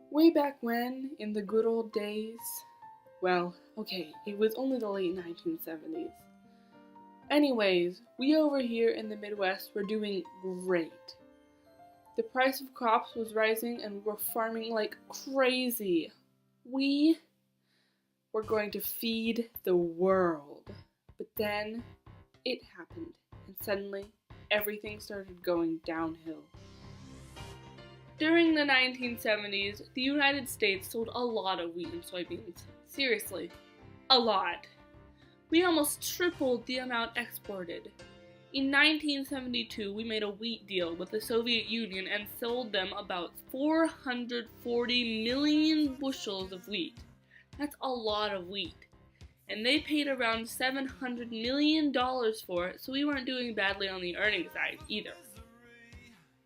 Way back when, in the good old days, well, okay, it was only the late 1970s. Anyways, we over here in the Midwest were doing great. The price of crops was rising and we were farming like crazy. We were going to feed the world. But then it happened, and suddenly everything started going downhill. During the 1970s, the United States sold a lot of wheat and soybeans. Seriously, a lot. We almost tripled the amount exported. In 1972, we made a wheat deal with the Soviet Union and sold them about 440 million bushels of wheat. That's a lot of wheat. And they paid around $700 million for it, so we weren't doing badly on the earnings side either.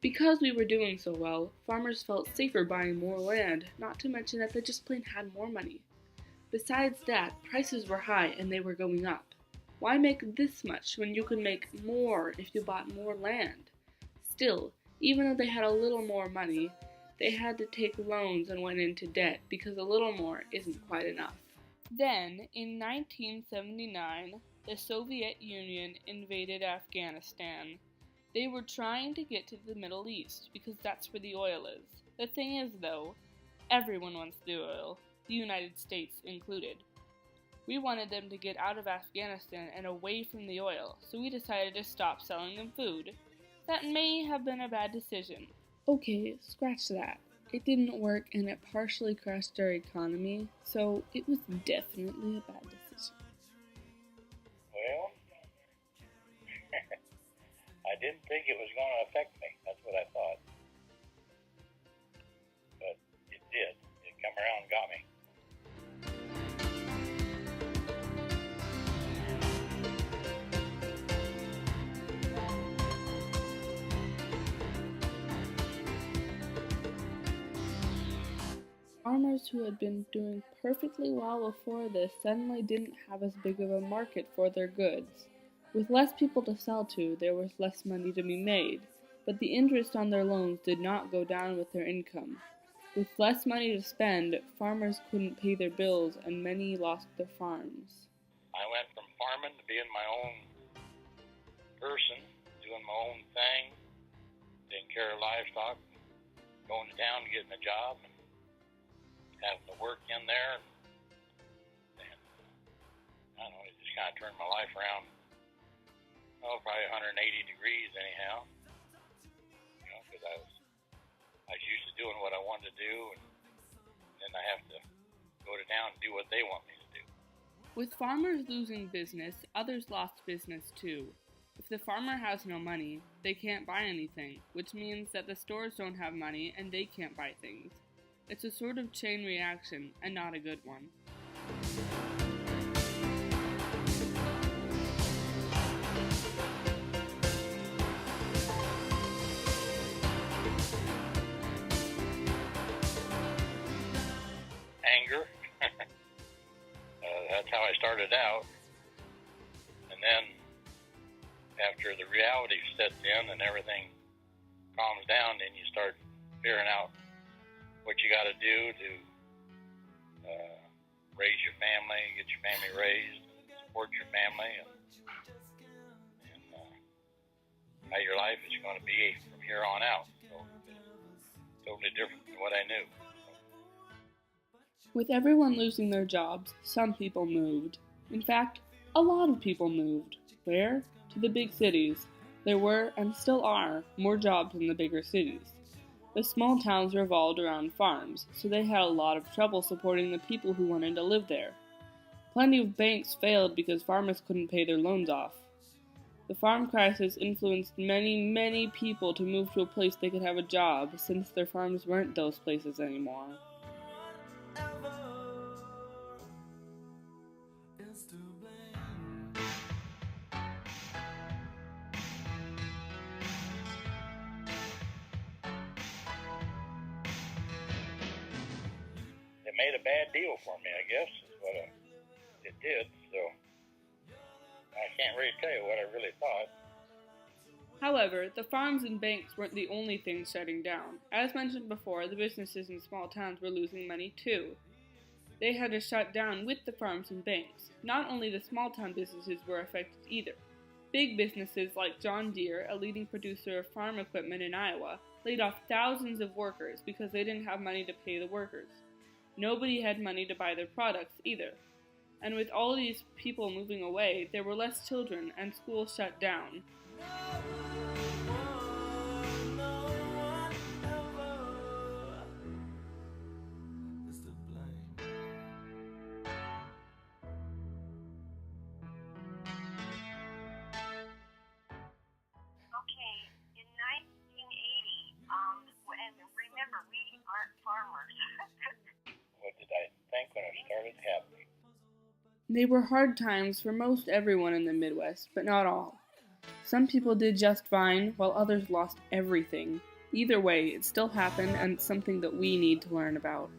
Because we were doing so well, farmers felt safer buying more land, not to mention that they just plain had more money. Besides that, prices were high and they were going up. Why make this much when you could make more if you bought more land? Still, even though they had a little more money, they had to take loans and went into debt because a little more isn't quite enough. Then, in 1979, the Soviet Union invaded Afghanistan. They were trying to get to the Middle East because that's where the oil is. The thing is, though, everyone wants the oil, the United States included. We wanted them to get out of Afghanistan and away from the oil, so we decided to stop selling them food. That may have been a bad decision. Okay, scratch that. It didn't work and it partially crashed our economy, so it was definitely a bad decision. Well, I didn't think it was going to affect me. That's what I thought. But it did. It come around and got me. Farmers who had been doing perfectly well before this suddenly didn't have as big of a market for their goods. With less people to sell to, there was less money to be made, but the interest on their loans did not go down with their income. With less money to spend, farmers couldn't pay their bills and many lost their farms. I went from farming to being my own person, doing my own thing, taking care of livestock, going to town and getting a job, and having to work in there. And I don't know, it just kind of turned my life around, probably 180 degrees anyhow. Because I was used to doing what I wanted to do, and then I have to go to town and do what they want me to do. With farmers losing business, others lost business too. If the farmer has no money, they can't buy anything, which means that the stores don't have money and they can't buy things. It's a sort of chain reaction, and not a good one. Anger. That's how I started out. And then after the reality sets in and everything calms down, then you start figuring out what you got to do to raise your family, get your family raised, support your family, and how your life is going to be from here on out. So it's totally different than what I knew. With everyone losing their jobs, some people moved. In fact, a lot of people moved. Where? To the big cities. There were, and still are, more jobs in the bigger cities. The small towns revolved around farms, so they had a lot of trouble supporting the people who wanted to live there. Plenty of banks failed because farmers couldn't pay their loans off. The farm crisis influenced many people to move to a place they could have a job, since their farms weren't those places anymore. It made a bad deal for me, I guess, is what it did. So I can't really tell you what I really thought. However, the farms and banks weren't the only things shutting down. As mentioned before, the businesses in small towns were losing money too. They had to shut down with the farms and banks. Not only the small town businesses were affected either. Big businesses like John Deere, a leading producer of farm equipment in Iowa, laid off thousands of workers because they didn't have money to pay the workers. Nobody had money to buy their products either. And with all these people moving away, there were less children and schools shut down. In 1980, and remember, we aren't farmers. What did I think when it started happening? They were hard times for most everyone in the Midwest, but not all. Some people did just fine, while others lost everything. Either way, it still happened, and it's something that we need to learn about.